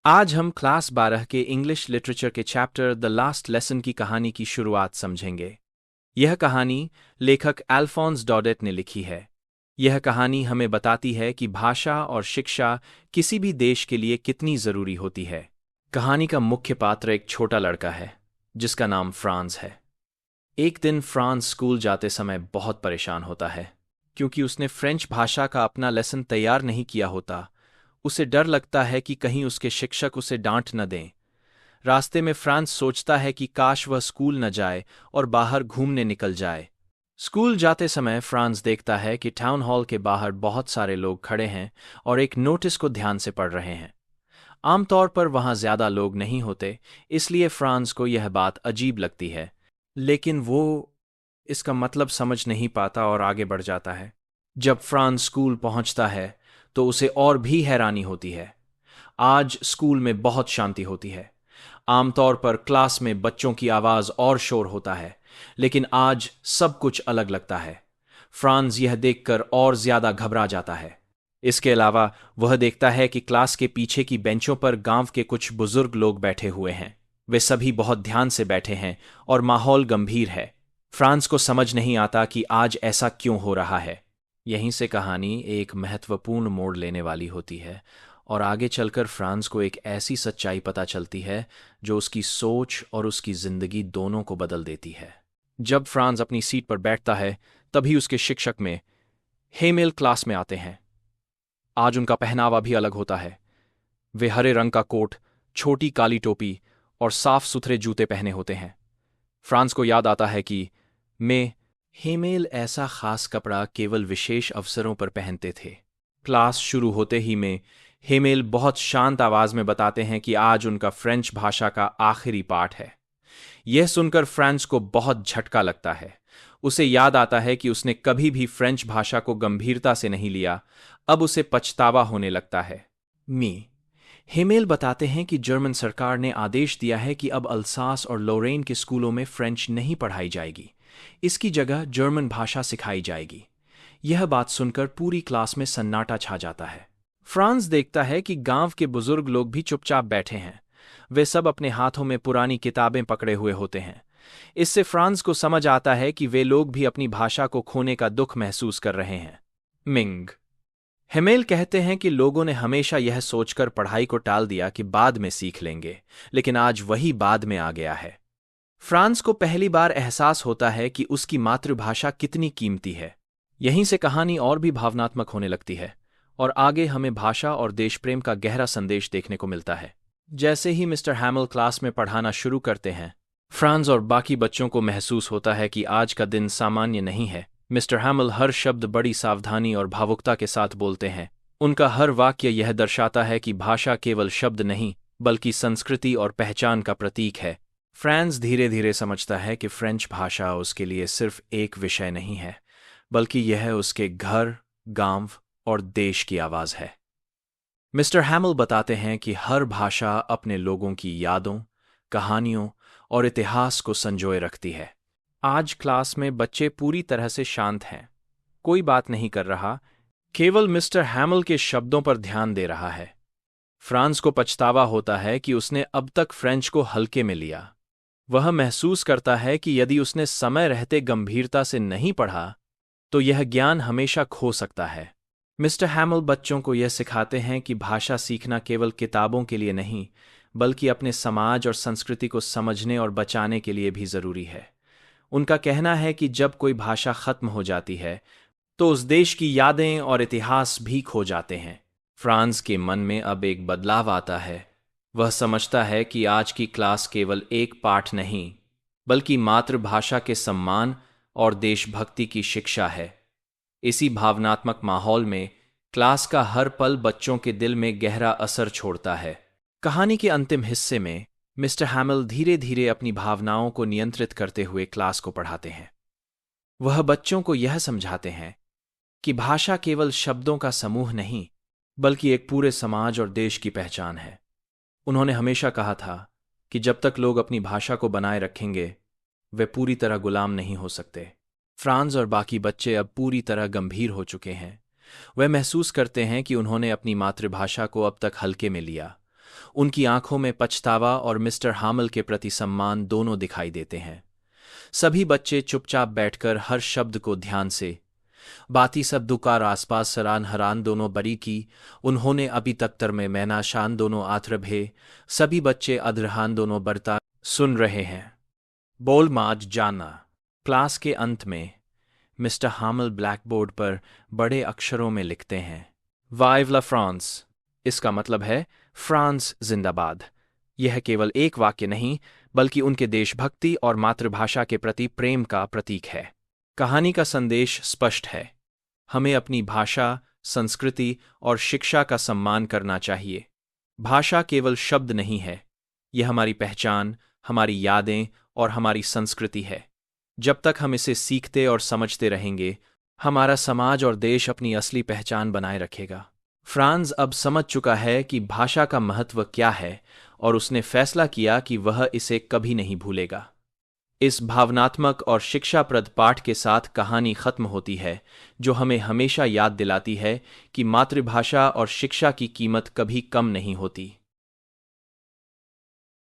आज हम क्लास 12 के इंग्लिश लिटरेचर के चैप्टर द लास्ट लेसन की कहानी की शुरुआत समझेंगे। यह कहानी लेखक अल्फोंस डॉडेट ने लिखी है। यह कहानी हमें बताती है कि भाषा और शिक्षा किसी भी देश के लिए कितनी जरूरी होती है। कहानी का मुख्य पात्र एक छोटा लड़का है जिसका नाम फ्रांस है। एक दिन फ्रांस स्कूल जाते समय बहुत परेशान होता है क्योंकि उसने फ्रेंच भाषा का अपना लेसन तैयार नहीं किया होता। उसे डर लगता है कि कहीं उसके शिक्षक उसे डांट न दें। रास्ते में फ्रांस सोचता है कि काश वह स्कूल न जाए और बाहर घूमने निकल जाए। स्कूल जाते समय फ्रांस देखता है कि टाउन हॉल के बाहर बहुत सारे लोग खड़े हैं और एक नोटिस को ध्यान से पढ़ रहे हैं। आमतौर पर वहां ज्यादा लोग नहीं होते, इसलिए फ्रांस को यह बात अजीब लगती है, लेकिन वो इसका मतलब समझ नहीं पाता और आगे बढ़ जाता है। जब फ्रांस स्कूल पहुंचता है तो उसे और भी हैरानी होती है। आज स्कूल में बहुत शांति होती है। आमतौर पर क्लास में बच्चों की आवाज और शोर होता है, लेकिन आज सब कुछ अलग लगता है। फ्रांस यह देखकर और ज्यादा घबरा जाता है। इसके अलावा वह देखता है कि क्लास के पीछे की बेंचों पर गांव के कुछ बुजुर्ग लोग बैठे हुए हैं। वे सभी बहुत ध्यान से बैठे हैं और माहौल गंभीर है। फ्रांस को समझ नहीं आता कि आज ऐसा क्यों हो रहा है। यहीं से कहानी एक महत्वपूर्ण मोड़ लेने वाली होती है और आगे चलकर फ्रांस को एक ऐसी सच्चाई पता चलती है जो उसकी सोच और उसकी जिंदगी दोनों को बदल देती है। जब फ्रांस अपनी सीट पर बैठता है तभी उसके शिक्षक में हेमेल क्लास में आते हैं। आज उनका पहनावा भी अलग होता है। वे हरे रंग का कोट, छोटी काली टोपी और साफ सुथरे जूते पहने होते हैं। फ्रांस को याद आता है कि मैं हेमेल ऐसा खास कपड़ा केवल विशेष अवसरों पर पहनते थे। क्लास शुरू होते ही में हेमेल बहुत शांत आवाज में बताते हैं कि आज उनका फ्रेंच भाषा का आखिरी पाठ है। यह सुनकर फ्रांस को बहुत झटका लगता है। उसे याद आता है कि उसने कभी भी फ्रेंच भाषा को गंभीरता से नहीं लिया। अब उसे पछतावा होने लगता है। मी हेमेल बताते हैं कि जर्मन सरकार ने आदेश दिया है कि अब अल्सास और लोरेन के स्कूलों में फ्रेंच नहीं पढ़ाई जाएगी। इसकी जगह जर्मन भाषा सिखाई जाएगी। यह बात सुनकर पूरी क्लास में सन्नाटा छा जाता है। फ्रांस देखता है कि गांव के बुजुर्ग लोग भी चुपचाप बैठे हैं। वे सब अपने हाथों में पुरानी किताबें पकड़े हुए होते हैं। इससे फ्रांस को समझ आता है कि वे लोग भी अपनी भाषा को खोने का दुख महसूस कर रहे हैं। मिंग हेमेल कहते हैं कि लोगों ने हमेशा यह सोचकर पढ़ाई को टाल दिया कि बाद में सीख लेंगे, लेकिन आज वही बाद में आ गया है। फ्रांस को पहली बार एहसास होता है कि उसकी मातृभाषा कितनी कीमती है। यहीं से कहानी और भी भावनात्मक होने लगती है और आगे हमें भाषा और देश प्रेम का गहरा संदेश देखने को मिलता है। जैसे ही मिस्टर हैमल क्लास में पढ़ाना शुरू करते हैं, फ्रांस और बाकी बच्चों को महसूस होता है कि आज का दिन सामान्य नहीं है। मिस्टर हैमल हर शब्द बड़ी सावधानी और भावुकता के साथ बोलते हैं। उनका हर वाक्य यह दर्शाता है कि भाषा केवल शब्द नहीं बल्कि संस्कृति और पहचान का प्रतीक है। फ्रांस धीरे धीरे समझता है कि फ्रेंच भाषा उसके लिए सिर्फ एक विषय नहीं है, बल्कि यह उसके घर, गांव और देश की आवाज है। मिस्टर हैमल बताते हैं कि हर भाषा अपने लोगों की यादों, कहानियों और इतिहास को संजोए रखती है। आज क्लास में बच्चे पूरी तरह से शांत हैं। कोई बात नहीं कर रहा, केवल मिस्टर हैमल के शब्दों पर ध्यान दे रहा है। फ्रांस को पछतावा होता है कि उसने अब तक फ्रेंच को हल्के में लिया। वह महसूस करता है कि यदि उसने समय रहते गंभीरता से नहीं पढ़ा तो यह ज्ञान हमेशा खो सकता है। मिस्टर हैमल बच्चों को यह सिखाते हैं कि भाषा सीखना केवल किताबों के लिए नहीं, बल्कि अपने समाज और संस्कृति को समझने और बचाने के लिए भी जरूरी है। उनका कहना है कि जब कोई भाषा खत्म हो जाती है तो उस देश की यादें और इतिहास भी खो जाते हैं। फ्रांस के मन में अब एक बदलाव आता है। वह समझता है कि आज की क्लास केवल एक पाठ नहीं, बल्कि मातृभाषा के सम्मान और देशभक्ति की शिक्षा है। इसी भावनात्मक माहौल में क्लास का हर पल बच्चों के दिल में गहरा असर छोड़ता है। कहानी के अंतिम हिस्से में मिस्टर हैमल धीरे धीरे अपनी भावनाओं को नियंत्रित करते हुए क्लास को पढ़ाते हैं। वह बच्चों को यह समझाते हैं कि भाषा केवल शब्दों का समूह नहीं, बल्कि एक पूरे समाज और देश की पहचान है। उन्होंने हमेशा कहा था कि जब तक लोग अपनी भाषा को बनाए रखेंगे, वे पूरी तरह गुलाम नहीं हो सकते। फ्रांस और बाकी बच्चे अब पूरी तरह गंभीर हो चुके हैं। वे महसूस करते हैं कि उन्होंने अपनी मातृभाषा को अब तक हल्के में लिया। उनकी आंखों में पछतावा और मिस्टर हामल के प्रति सम्मान दोनों दिखाई देते हैं। सभी बच्चे चुपचाप बैठकर हर शब्द को ध्यान से बाती सब दुकार आसपास सरान हरान दोनों बरी की उन्होंने अभी तक तर में मैना शान दोनों आत्रभे सभी बच्चे अधरहान दोनों बरता सुन रहे हैं। बोल माज जाना। क्लास के अंत में मिस्टर हामल ब्लैकबोर्ड पर बड़े अक्षरों में लिखते हैं, वाइव ला फ्रांस। इसका मतलब है फ्रांस जिंदाबाद। यह केवल एक वाक्य नहीं बल्कि उनके देशभक्ति और मातृभाषा के प्रति प्रेम का प्रतीक है। कहानी का संदेश स्पष्ट है, हमें अपनी भाषा, संस्कृति और शिक्षा का सम्मान करना चाहिए। भाषा केवल शब्द नहीं है, यह हमारी पहचान, हमारी यादें और हमारी संस्कृति है। जब तक हम इसे सीखते और समझते रहेंगे, हमारा समाज और देश अपनी असली पहचान बनाए रखेगा। फ्रांस अब समझ चुका है कि भाषा का महत्व क्या है और उसने फैसला किया कि वह इसे कभी नहीं भूलेगा। इस भावनात्मक और शिक्षाप्रद पाठ के साथ कहानी खत्म होती है, जो हमें हमेशा याद दिलाती है कि मातृभाषा और शिक्षा की कीमत कभी कम नहीं होती।